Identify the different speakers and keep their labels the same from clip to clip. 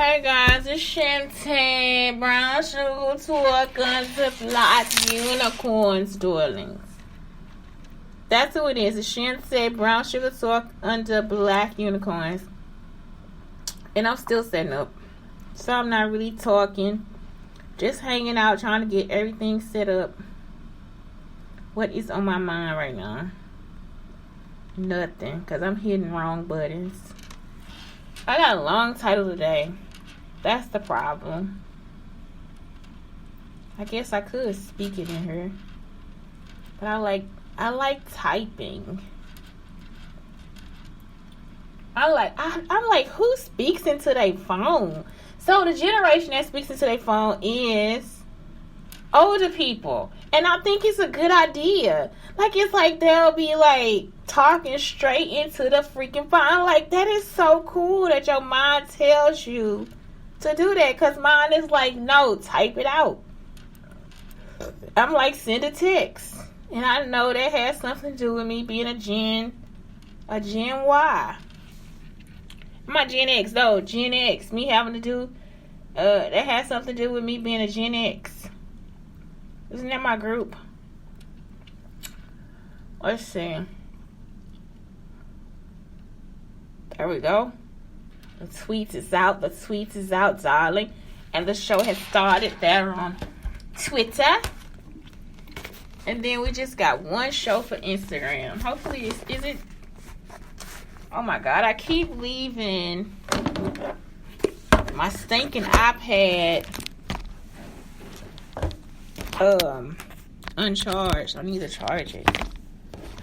Speaker 1: Hey guys, it's Shante, brown sugar talk under black unicorns, darlings. That's who it is. It's Shante, brown sugar talk under black unicorns. And I'm still setting up. So I'm not really talking. Just hanging out, trying to get everything set up. What is on my mind right now? Nothing, because I'm hitting wrong buttons. I got a long title today. That's the problem. I guess I could speak it in here. But I like typing. I'm like, who speaks into their phone? So the generation that speaks into their phone is older people. And I think it's a good idea. Like, it's like they'll be like talking straight into the freaking phone. I'm like, that is so cool that your mind tells you to do that. Because mine is like, no, type it out. I'm like, send a text. And I know that has something to do with me being a Gen Y. I'm not Gen X, though. Gen X. Me having to do, that has something to do with me being a Gen X. Isn't that my group? Let's see. There we go. The tweets is out. The tweets is out, darling. And the show has started there on Twitter. And then we just got one show for Instagram. Hopefully, is it? Oh my God, I keep leaving my stinking iPad uncharged. I need to charge it.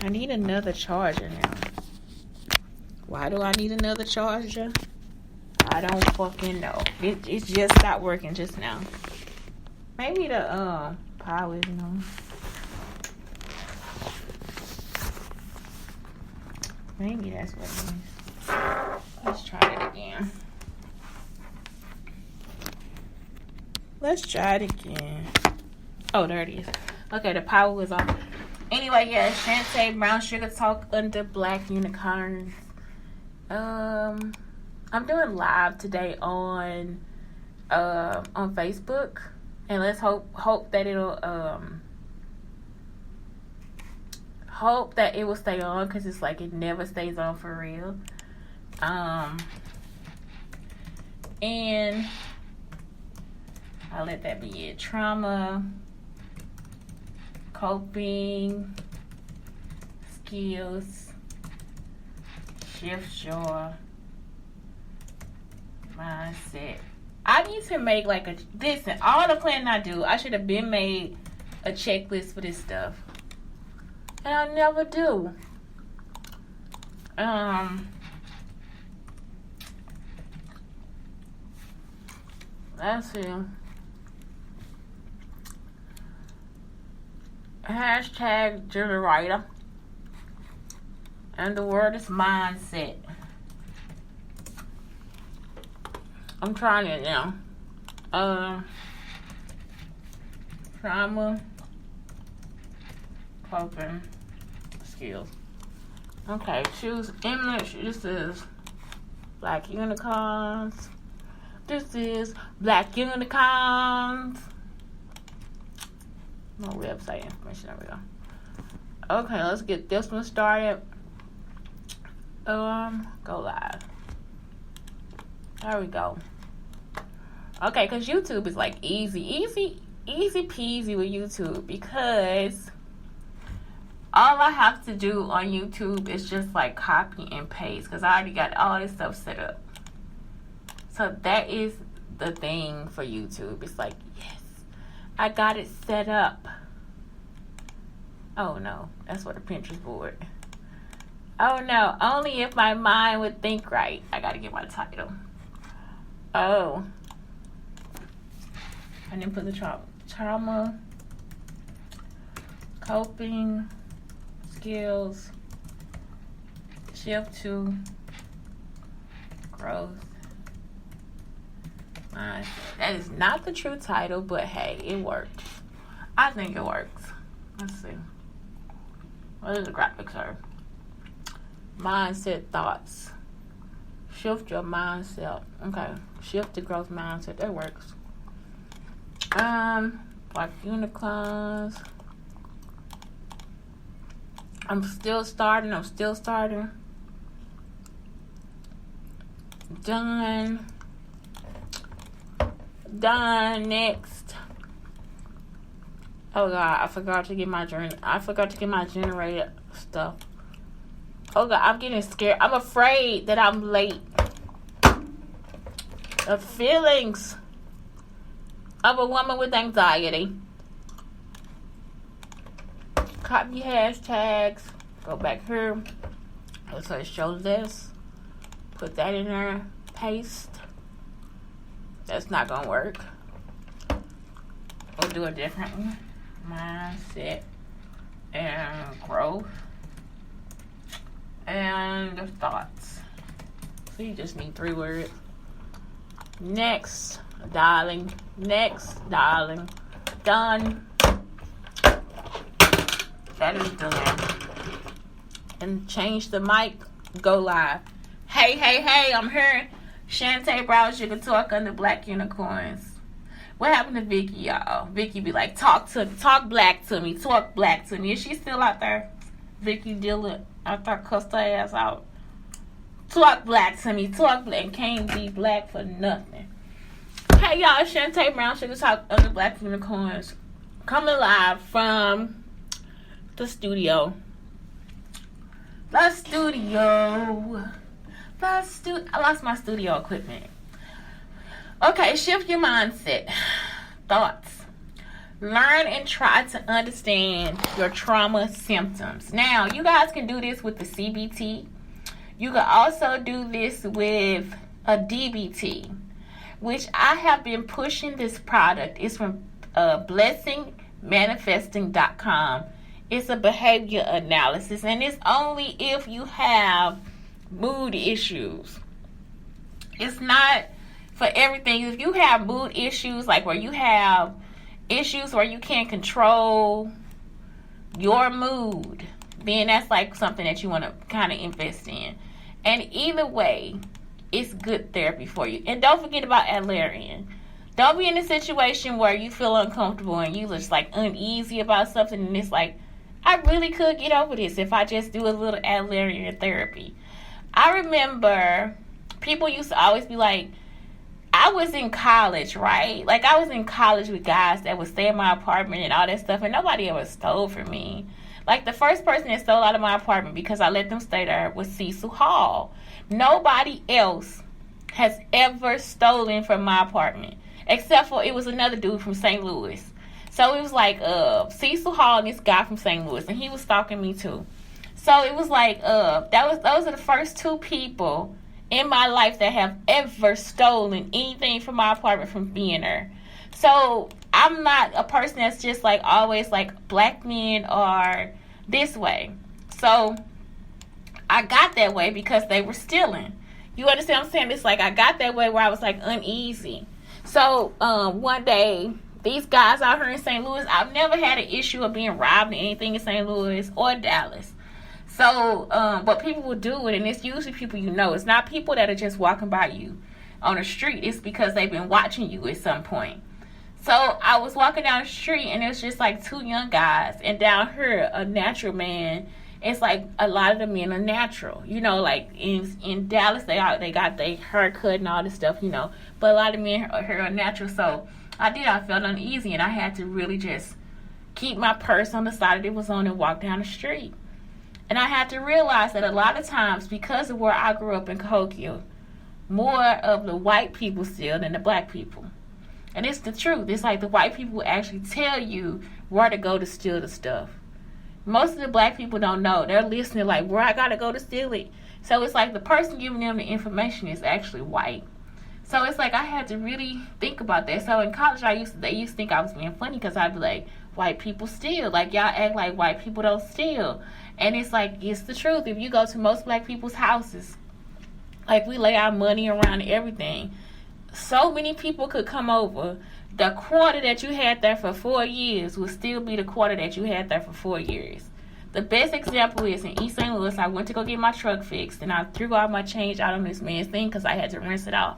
Speaker 1: I need another charger now. Why do I need another charger? I don't fucking know. It just stopped working just now. Maybe the power isn't on. Maybe that's what it is. Let's try it again. Let's try it again. Oh, there it is. Okay, the power was off. Anyway, yeah, Shante, brown sugar talk under black unicorns. I'm doing live today on Facebook, and let's hope that it'll hope that it will stay on, because it's like it never stays on for real. And I'll let that be it. Trauma, coping, skills, shift joy, mindset. I need to make like listen, all the planning I do, I should have been made a checklist for this stuff. And I never do. Let's see. Hashtag generator. And the word is mindset. I'm trying it now. Trauma, coping, skills. Okay, choose image. This is black unicorns. This is black unicorns. No website information. There we go. Okay, let's get this one started. Go live. There we go. Okay, because YouTube is like easy peasy with YouTube, because all I have to do on YouTube is just like copy and paste, because I already got all this stuff set up. So that is the thing for YouTube. It's like, yes, I got it set up. Oh no, that's what a Pinterest board. Oh no, only if my mind would think right. I gotta get my title. Oh. I didn't put the trauma, coping, skills, shift to growth, mindset. That is not the true title, but hey, it worked. I think it works. Let's see. What does the graphics are? Mindset, thoughts, Shift your mindset. Okay. Shift the growth mindset. That works. Like unicorns. I'm still starting. Done. Next. Oh God, I forgot to get my generator stuff. Oh God, I'm getting scared. I'm afraid that I'm late. The feelings of a woman with anxiety. Copy hashtags. Go back here. So show this. Put that in there. Paste. That's not gonna work. We'll do a different one. Mindset and growth and thoughts. So you just need 3 words. Next, darling. Done. That is done. And change the mic. Go live. Hey, I'm here. Shante Browse, you can talk under Black Unicorns. What happened to Vicky, y'all? Vicky be like, talk black to me. Is she still out there? Vicky Dillon out there cussed her ass out. Talk black to me. And can't be black for nothing. Hey, y'all. Shante Brown, Sugar Talk under Black Unicorns. Coming live from the studio. I lost my studio equipment. Okay, shift your mindset. Thoughts. Learn and try to understand your trauma symptoms. Now, you guys can do this with the CBT. You can also do this with a DBT, which I have been pushing this product. It's from blessingmanifesting.com. It's a behavior analysis, and it's only if you have mood issues. It's not for everything. If you have mood issues, like where you have issues where you can't control your mood, then that's like something that you want to kind of invest in. And either way, it's good therapy for you. And don't forget about Adlerian. Don't be in a situation where you feel uncomfortable and you just like uneasy about something, and it's like, I really could get over this if I just do a little Adlerian therapy. I remember people used to always be like, I was in college, right? Like, I was in college with guys that would stay in my apartment and all that stuff, and nobody ever stole from me. Like, the first person that stole out of my apartment because I let them stay there was Cecil Hall. Nobody else has ever stolen from my apartment, except for it was another dude from St. Louis. So it was like Cecil Hall and this guy from St. Louis, and he was stalking me too. So it was like those are the first 2 people in my life that have ever stolen anything from my apartment from being there. So I'm not a person that's just like always like black men are this way. So I got that way because they were stealing. You understand what I'm saying? It's like I got that way where I was like uneasy. So one day, these guys out here in St. Louis, I've never had an issue of being robbed or anything in St. Louis or Dallas. So, but people will do it, and it's usually people you know. It's not people that are just walking by you on the street. It's because they've been watching you at some point. So I was walking down the street, and it was just like 2 young guys. And down here, a natural man, it's like a lot of the men are natural. You know, like in Dallas, they got their hair cut and all this stuff, you know. But a lot of men here are natural. So I felt uneasy, and I had to really just keep my purse on the side that it was on and walk down the street. And I had to realize that a lot of times, because of where I grew up in Cahokia, more of the white people steal than the black people. And it's the truth. It's like the white people actually tell you where to go to steal the stuff. Most of the black people don't know. They're listening like, where I got to go to steal it. So it's like the person giving them the information is actually white. So it's like I had to really think about that. So in college, they used to think I was being funny because I'd be like, white people steal. Like, y'all act like white people don't steal. And it's like, it's the truth. If you go to most black people's houses, like, we lay our money around and everything. So many people could come over. The quarter that you had there for 4 years will still be the quarter that you had there for 4 years. The best example is in East St. Louis. I went to go get my truck fixed, and I threw all my change out on this man's thing because I had to rinse it off.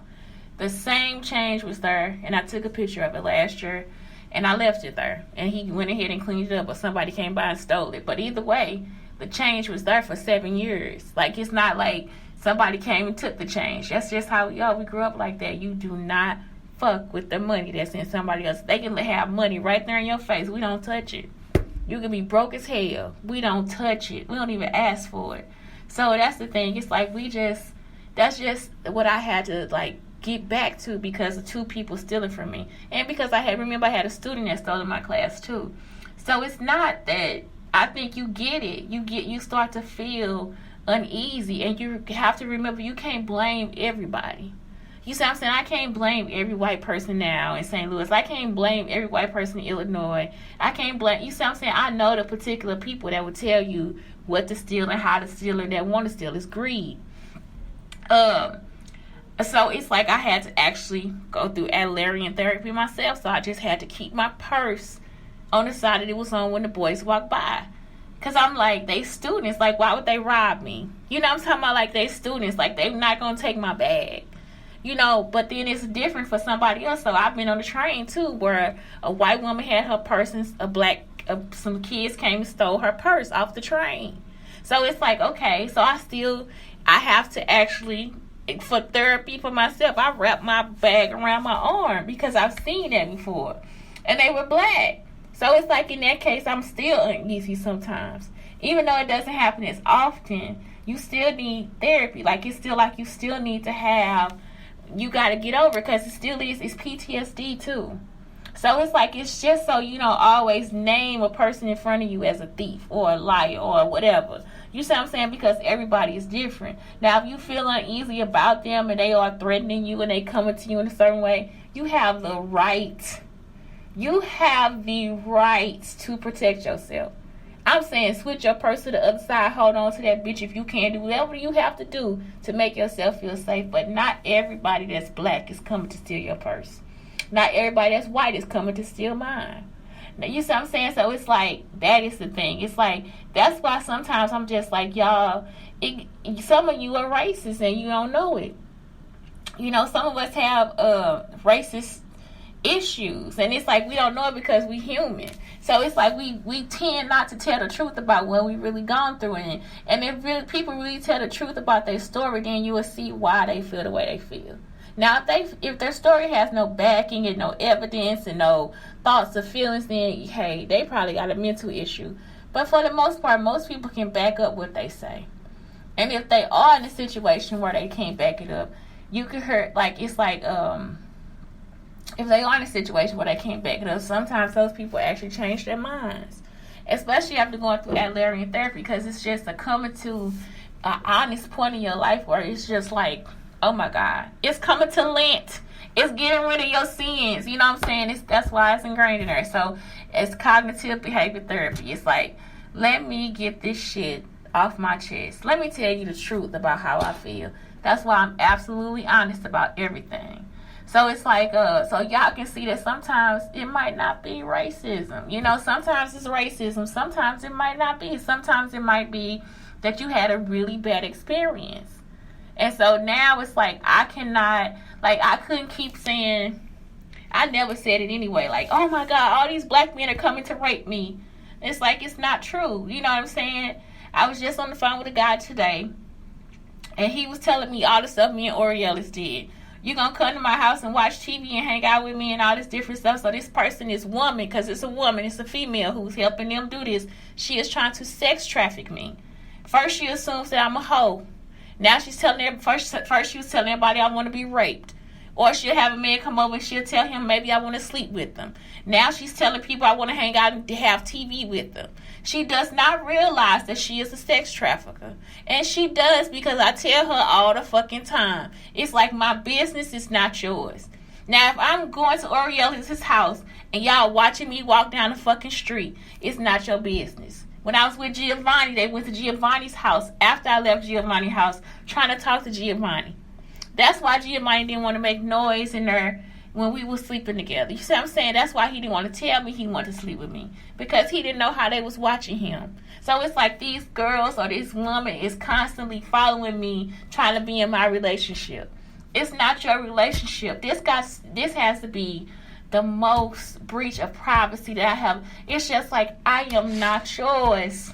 Speaker 1: The same change was there, and I took a picture of it last year, and I left it there. And he went ahead and cleaned it up, but somebody came by and stole it. But either way, the change was there for 7 years. Like, it's not like somebody came and took the change. That's just how we grew up like that. You do not fuck with the money that's in somebody else. They can have money right there in your face. We don't touch it. You can be broke as hell. We don't touch it. We don't even ask for it. So that's the thing. It's like that's just what I had to like get back to because of two people stealing from me. And because I had a student that stole in my class too. So it's not that I think you get it. You start to feel uneasy, and you have to remember you can't blame everybody. You see what I'm saying? I can't blame every white person now in St. Louis. I can't blame every white person in Illinois. I can't blame, you see what I'm saying? I know the particular people that will tell you what to steal and how to steal and that want to steal. It's greed. So it's like I had to actually go through Adlerian therapy myself. So I just had to keep my purse on the side that it was on when the boys walked by. Because I'm like, they students. Like, why would they rob me? You know what I'm talking about? Like, they students. Like, they're not going to take my bag. You know, but then it's different for somebody else. So I've been on the train too, where a white woman had her purse and some kids came and stole her purse off the train. So it's like, okay, so I have to actually, for therapy for myself, I wrap my bag around my arm because I've seen that before. And they were black. So it's like in that case, I'm still uneasy sometimes. Even though it doesn't happen as often, you still need therapy. Like, it's still like you still need to have, you got to get over, because it's PTSD too. So it's like, it's just so you don't always name a person in front of you as a thief or a liar or whatever. You see what I'm saying? Because everybody is different. Now, if you feel uneasy about them and they are threatening you and they coming to you in a certain way, you have the right. You have the right to protect yourself. I'm saying switch your purse to the other side. Hold on to that bitch if you can. Do whatever you have to do to make yourself feel safe. But not everybody that's black is coming to steal your purse. Not everybody that's white is coming to steal mine. Now, you see what I'm saying? So it's like, that is the thing. It's like, that's why sometimes I'm just like, y'all, some of you are racist and you don't know it. You know, some of us have racist issues, and it's like we don't know it because we human. So it's like we tend not to tell the truth about what we really gone through, and if people really tell the truth about their story, then you will see why they feel the way they feel. Now, if their story has no backing and no evidence and no thoughts or feelings, then hey, they probably got a mental issue. But for the most part, most people can back up what they say. And if they are in a situation where they can't back it up, you can hurt. Like, it's like if they are in a situation where they can't back it up, sometimes those people actually change their minds, especially after going through Adlerian therapy, because it's just a coming to an honest point in your life where it's just like, oh my God, it's coming to Lent. It's getting rid of your sins. You know what I'm saying? That's why it's ingrained in there. So it's cognitive behavior therapy. It's like, let me get this shit off my chest. Let me tell you the truth about how I feel. That's why I'm absolutely honest about everything. So it's like, so y'all can see that sometimes it might not be racism. You know, sometimes it's racism. Sometimes it might not be. Sometimes it might be that you had a really bad experience. And so now it's like, I couldn't keep saying, I never said it anyway. Like, oh my God, all these black men are coming to rape me. It's like, it's not true. You know what I'm saying? I was just on the phone with a guy today, and he was telling me all the stuff me and Oriolis did. You're going to come to my house and watch TV and hang out with me and all this different stuff. So this person is woman, because it's a woman, it's a female who's helping them do this. She is trying to sex traffic me. First she assumes that I'm a hoe. Now she's telling everybody, first she was telling everybody I want to be raped. Or she'll have a man come over and she'll tell him maybe I want to sleep with them. Now she's telling people I want to hang out and have TV with them. She does not realize that she is a sex trafficker. And she does, because I tell her all the fucking time. It's like, my business is not yours. Now, if I'm going to Oriolis' house and y'all watching me walk down the fucking street, it's not your business. When I was with Giovanni, they went to Giovanni's house after I left Giovanni's house, trying to talk to Giovanni. That's why Giovanni didn't want to make noise in there when we were sleeping together. You see what I'm saying? That's why he didn't want to tell me he wanted to sleep with me, because he didn't know how they was watching him. So it's like these girls or this woman is constantly following me, trying to be in my relationship. It's not your relationship. This has to be the most breach of privacy that I have. It's just like, I am not yours.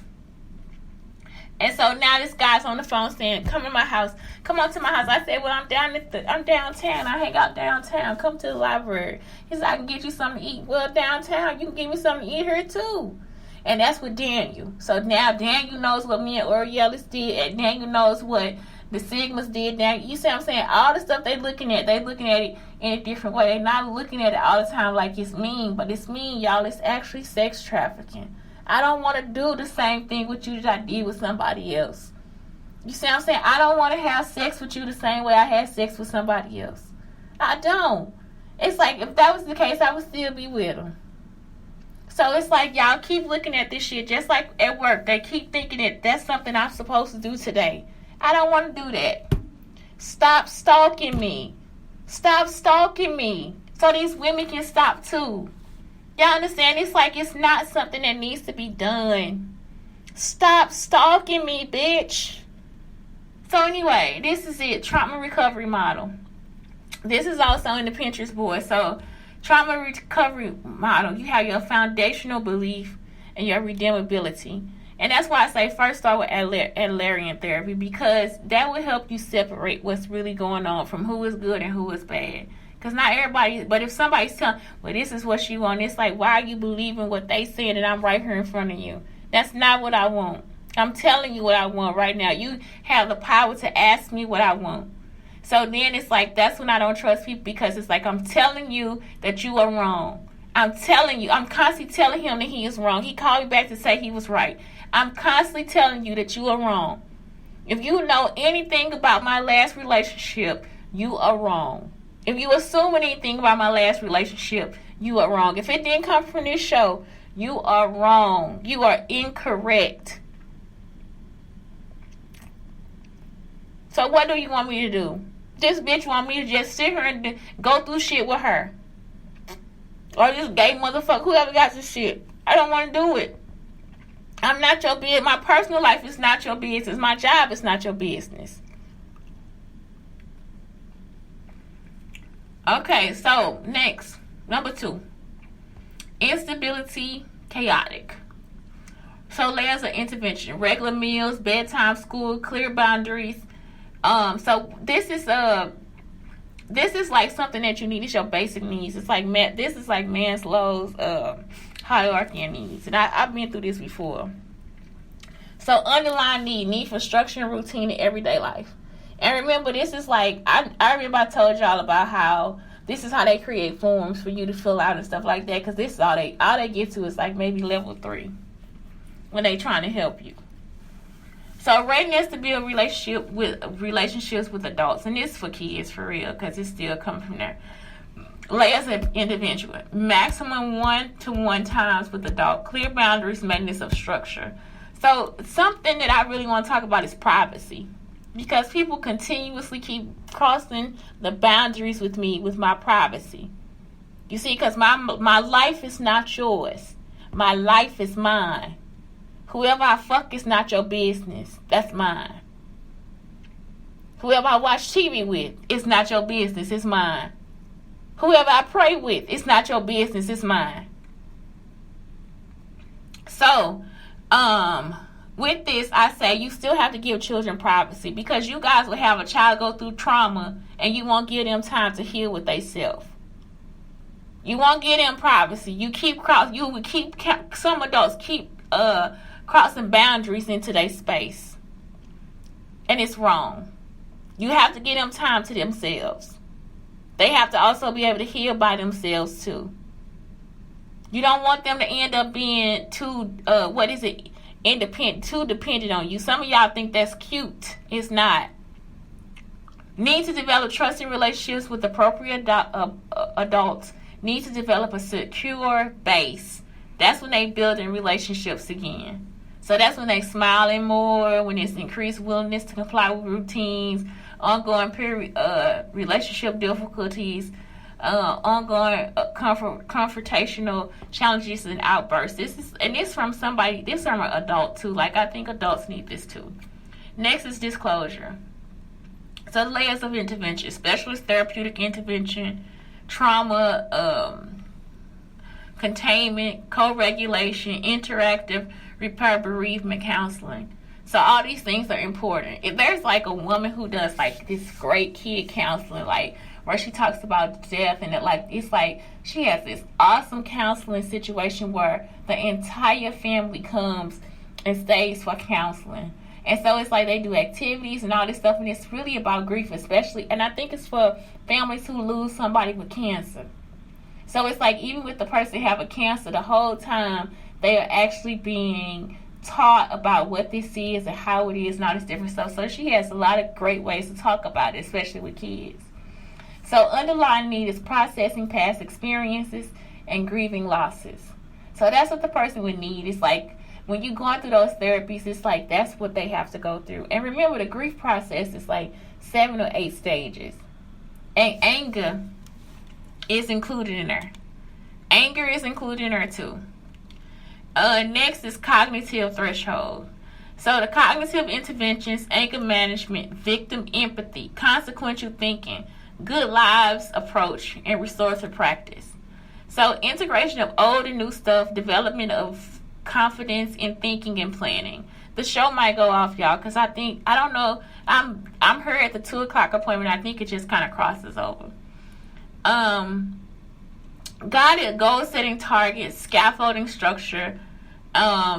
Speaker 1: And so now this guy's on the phone saying, come to my house. Come on to my house. I said, well, I'm downtown. I hang out downtown. Come to the library. He said, I can get you something to eat. Well, downtown, you can give me something to eat here too. And that's with Daniel. So now Daniel knows what me and Orielis did. And Daniel knows what the Sigmas did. Now, you see what I'm saying? All the stuff they looking at it in a different way. They're not looking at it all the time like it's mean. But it's mean, y'all. It's actually sex trafficking. I don't want to do the same thing with you that I did with somebody else. You see what I'm saying? I don't want to have sex with you the same way I had sex with somebody else. I don't. It's like, if that was the case, I would still be with him. So it's like, y'all keep looking at this shit just like at work. They keep thinking that that's something I'm supposed to do today. I don't want to do that. Stop stalking me. Stop stalking me. So these women can stop too. Y'all understand? It's like, it's not something that needs to be done. Stop stalking me, bitch. So anyway, this is it. Trauma recovery model. This is also in the Pinterest board. So trauma recovery model. You have your foundational belief and your redeemability. And that's why I say first start with Adlerian therapy, because that will help you separate what's really going on from who is good and who is bad. Because not everybody, but if somebody's telling, well, this is what you want, it's like, why are you believing what they saying and I'm right here in front of you? That's not what I want. I'm telling you what I want right now. You have the power to ask me what I want. So then it's like, that's when I don't trust people, because it's like, I'm telling you that you are wrong. I'm telling you, I'm constantly telling him that he is wrong. He called me back to say he was right. I'm constantly telling you that you are wrong. If you know anything about my last relationship, you are wrong. If you assume anything about my last relationship, you are wrong. If it didn't come from this show, you are wrong. You are incorrect. So what do you want me to do? This bitch want me to just sit here and go through shit with her. Or this gay motherfucker, whoever got this shit. I don't want to do it. I'm not your business. My personal life is not your business. My job is not your business. Okay, so next, number 2. Instability, chaotic. So layers of intervention. Regular meals, bedtime, school, clear boundaries. So this is like something that you need. It's your basic needs. It's like this is like Maslow's hierarchy of needs. And I've been through this before. So underlying need for structure and routine in everyday life. And remember, this is like, I remember I told y'all about how this is how they create forms for you to fill out and stuff like that. Because this is all they get to is like maybe level 3 when they trying to help you. So readiness to build relationships with adults. And this for kids, for real, because it's still coming from there. Layers of individual. Maximum 1-to-1 times with adult. Clear boundaries, maintenance of structure. So something that I really want to talk about is privacy. Because people continuously keep crossing the boundaries with me, with my privacy. You see, because my life is not yours. My life is mine. Whoever I fuck is not your business. That's mine. Whoever I watch TV with, it's not your business. It's mine. Whoever I pray with, it's not your business. It's mine. So, with this, I say you still have to give children privacy, because you guys will have a child go through trauma and you won't give them time to heal with themselves. You won't give them privacy. Some adults keep crossing boundaries into their space. And it's wrong. You have to give them time to themselves. They have to also be able to heal by themselves too. You don't want them to end up being too dependent on you. Some of y'all think that's cute. It's not. Need to develop trusting relationships with appropriate adults. Need to develop a secure base. That's when they building relationships again. So that's when they smiling more, when it's increased willingness to comply with routines, ongoing relationship difficulties, ongoing confrontational challenges and outbursts. This from from an adult too. Like, I think adults need this too. Next is disclosure. So layers of intervention: specialist therapeutic intervention, trauma, containment, co-regulation, interactive repair, bereavement counseling. So all these things are important. If there's like a woman who does like this great kid counseling, like where she talks about death, and it's like she has this awesome counseling situation where the entire family comes and stays for counseling. And so it's like they do activities and all this stuff, and it's really about grief, especially, and I think it's for families who lose somebody with cancer. So it's like, even with the person having cancer, the whole time they are actually being taught about what this is and how it is and all this different stuff. So she has a lot of great ways to talk about it, especially with kids. So underlying need is processing past experiences and grieving losses. So that's what the person would need. It's like, when you're going through those therapies, it's like that's what they have to go through. And remember, the grief process is like 7 or 8 stages. And anger is included in there. Anger is included in there too. Next is cognitive threshold. So the cognitive interventions: anger management, victim empathy, consequential thinking, good lives approach, and restorative practice. So integration of old and new stuff, development of confidence in thinking and planning. The show might go off, y'all, because I don't know, I'm here at the 2 o'clock appointment. I think it just kind of crosses over. Guided goal setting targets, scaffolding structure,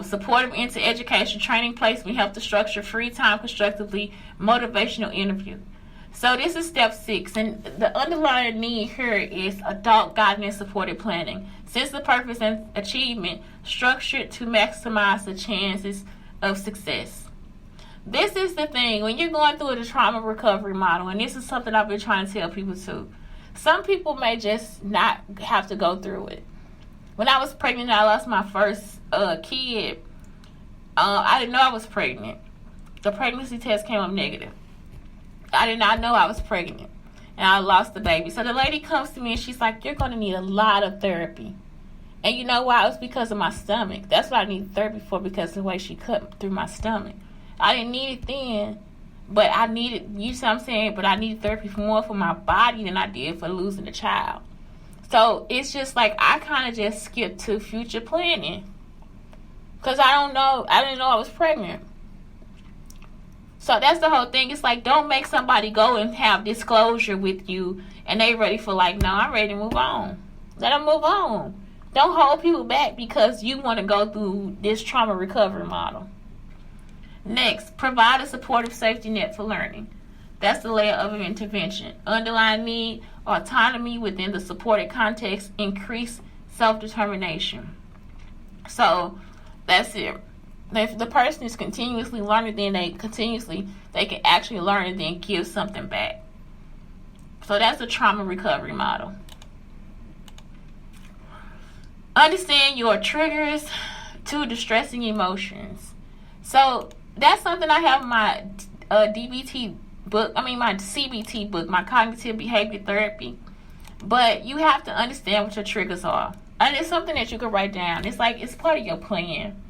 Speaker 1: supportive into education, training placement, help to structure free time constructively, motivational interview. So this is step 6, and the underlying need here is adult guidance supported planning. Sense of purpose and achievement, structured to maximize the chances of success. This is the thing, when you're going through the trauma recovery model, and this is something I've been trying to tell people too. Some people may just not have to go through it. When I was pregnant, I lost my first kid. I didn't know I was pregnant. The pregnancy test came up negative. I did not know I was pregnant, and I lost the baby. So the lady comes to me and she's like, "You're going to need a lot of therapy." And you know why? It was because of my stomach. That's what I needed therapy for, because of the way she cut through my stomach. I didn't need it then, but I needed, you see what I'm saying? But I needed therapy more for my body than I did for losing a child. So it's just like I kind of just skipped to future planning, because I didn't know I was pregnant. So that's the whole thing. It's like, don't make somebody go and have disclosure with you and they ready for like, no, I'm ready to move on. Let them move on. Don't hold people back because you want to go through this trauma recovery model. Next, provide a supportive safety net for learning. That's the layer of an intervention. Underlying need, autonomy within the supported context, increase self-determination. So that's it. If the person is continuously learning, then they can actually learn and then give something back. So that's the trauma recovery model. Understand your triggers to distressing emotions. So that's something I have in my DBT book. My CBT book, my cognitive behavior therapy. But you have to understand what your triggers are, and it's something that you can write down. It's like, it's part of your plan.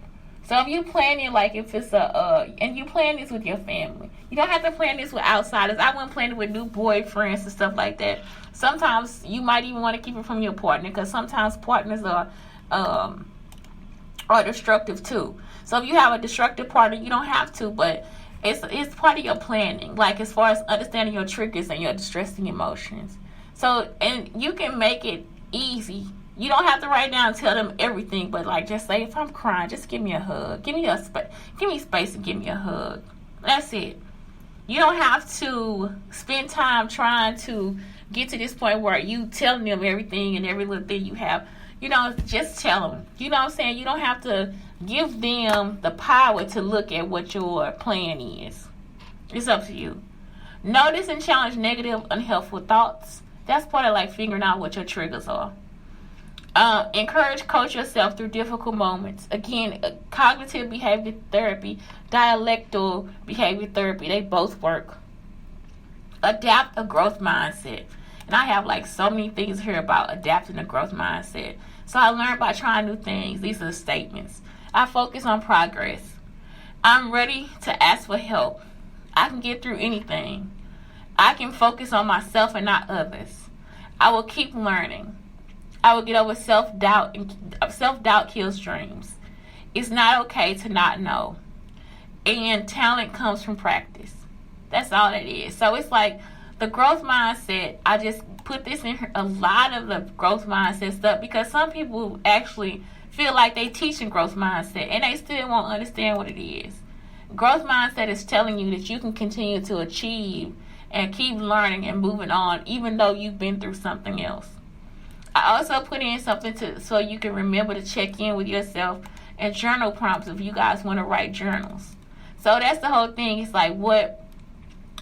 Speaker 1: So if you're planning, like if it's and you plan this with your family, you don't have to plan this with outsiders. I wouldn't plan it with new boyfriends and stuff like that. Sometimes you might even want to keep it from your partner, because sometimes partners are destructive too. So if you have a destructive partner, you don't have to, but it's part of your planning, like as far as understanding your triggers and your distressing emotions. So, and you can make it easy. You don't have to write down and tell them everything, but like, just say, if I'm crying, just give me a hug. Give me space and give me a hug. That's it. You don't have to spend time trying to get to this point where you telling them everything and every little thing you have. Just tell them. You know what I'm saying? You don't have to give them the power to look at what your plan is. It's up to you. Notice and challenge negative, unhelpful thoughts. That's part of like figuring out what your triggers are. Encourage, coach yourself through difficult moments. Again, cognitive behavior therapy, dialectical behavior therapy, they both work. Adapt a growth mindset. And I have like so many things here about adapting the growth mindset. So I learned by trying new things. These are the statements. I focus on progress. I'm ready to ask for help. I can get through anything. I can focus on myself and not others. I will keep learning. I will get over self-doubt, and self-doubt kills dreams. It's not okay to not know. And talent comes from practice. That's all it is. So it's like the growth mindset, I just put this in a lot of the growth mindset stuff because some people actually feel like they teaching growth mindset and they still won't understand what it is. Growth mindset is telling you that you can continue to achieve and keep learning and moving on even though you've been through something else. I also put in something so you can remember to check in with yourself and journal prompts if you guys want to write journals. So that's the whole thing. It's like what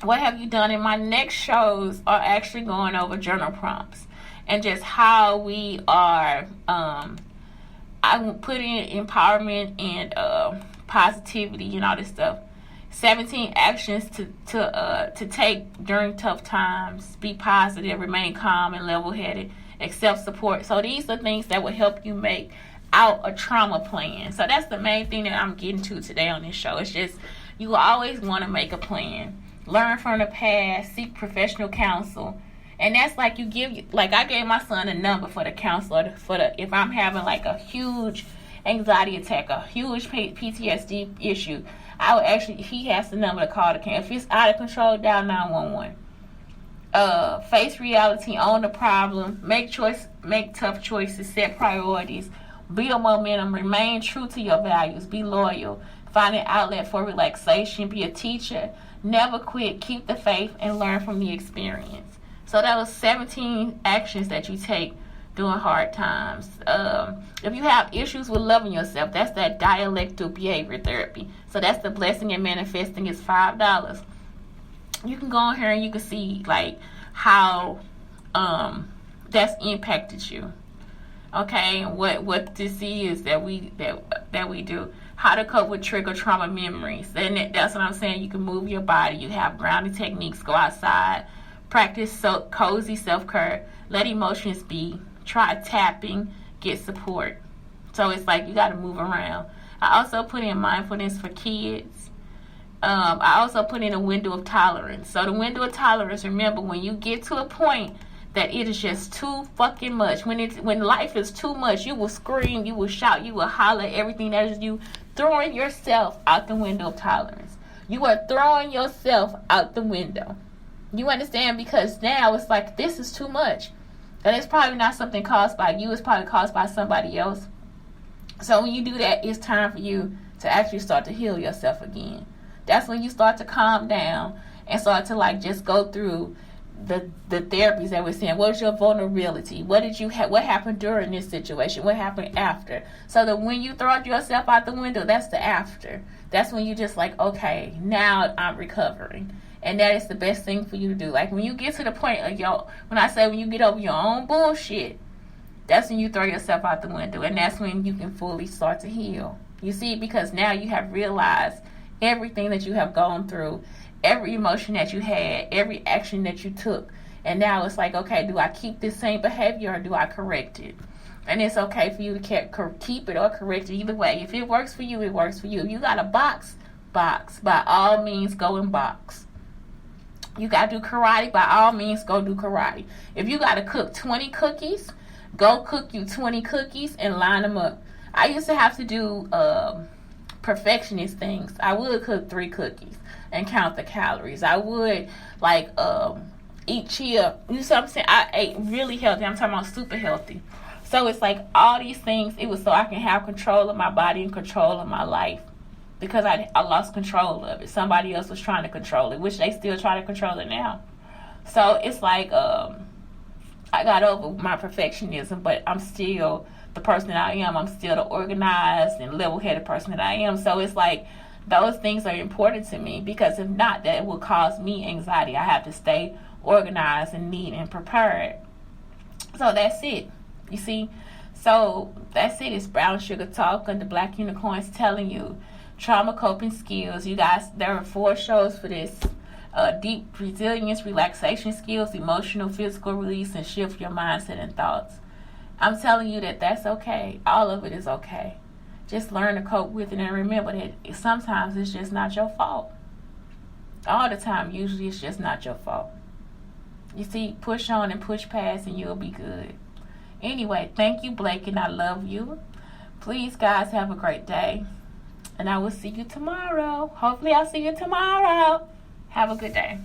Speaker 1: have you done? And my next shows are actually going over journal prompts and just how we are. I put in empowerment and positivity and all this stuff. 17 actions to take during tough times. Be positive, remain calm and level-headed, accept support. So these are things that will help you make out a trauma plan. So that's the main thing that I'm getting to today on this show. It's just you always want to make a plan. Learn from the past, seek professional counsel. And that's like I gave my son a number for the counselor if I'm having like a huge anxiety attack, a huge PTSD issue. He has the number to call the counselor. If it's out of control, dial 911. Face reality, own the problem, make tough choices, set priorities, build momentum, remain true to your values, be loyal, find an outlet for relaxation, be a teacher, never quit, keep the faith, and learn from the experience. So that was 17 actions that you take during hard times. If you have issues with loving yourself, that's that dialectical behavior therapy. So that's the blessing and manifesting is $5. You can go on here and you can see like how that's impacted you. Okay, what this is that we do. How to cope with trigger trauma memories. And that's what I'm saying. You can move your body. You have grounding techniques. Go outside. Practice cozy self-care. Let emotions be. Try tapping. Get support. So it's like you got to move around. I also put in mindfulness for kids. I also put in a window of tolerance. So the window of tolerance, remember, when you get to a point that it is just too fucking much. When life is too much, you will scream, you will shout, you will holler, everything that is you, throwing yourself out the window of tolerance. You are throwing yourself out the window. You understand? Because now it's like, this is too much. And it's probably not something caused by you. It's probably caused by somebody else. So when you do that, it's time for you to actually start to heal yourself again. That's when you start to calm down and start to like just go through the therapies that we're saying. What was your vulnerability? What happened during this situation? What happened after? So that when you throw yourself out the window, that's the after. That's when you just like, okay, now I'm recovering. And that is the best thing for you to do. Like when you get to the point of when you get over your own bullshit, that's when you throw yourself out the window. And that's when you can fully start to heal. You see, because now you have realized everything that you have gone through, every emotion that you had, every action that you took. And now it's like, okay, do I keep this same behavior or do I correct it? And it's okay for you to keep it or correct it either way. If it works for you, it works for you. If you got a box. By all means, go and box. You got to do karate, by all means, go do karate. If you got to cook 20 cookies, go cook you 20 cookies and line them up. I used to have to do perfectionist things. I would cook 3 cookies and count the calories. I would eat chia. You know what I'm saying? I ate really healthy. I'm talking about super healthy. So it's like all these things, it was so I can have control of my body and control of my life. Because I lost control of it. Somebody else was trying to control it, which they still try to control it now. So it's like I got over my perfectionism, but I'm still the person that I am. I'm still the organized and level-headed person that I am. So it's like those things are important to me because if not, that will cause me anxiety. I have to stay organized and neat and prepared. So that's it. You see? So that's it. It's Brown Sugar Talk and the Black Unicorns telling you trauma coping skills. You guys, there are 4 shows for this. deep resilience, relaxation skills, emotional, physical release, and shift your mindset and thoughts. I'm telling you that that's okay. All of it is okay. Just learn to cope with it and remember that sometimes it's just not your fault. All the time, usually it's just not your fault. You see, push on and push past and you'll be good. Anyway, thank you, Blake, and I love you. Please, guys, have a great day. And I will see you tomorrow. Hopefully I'll see you tomorrow. Have a good day.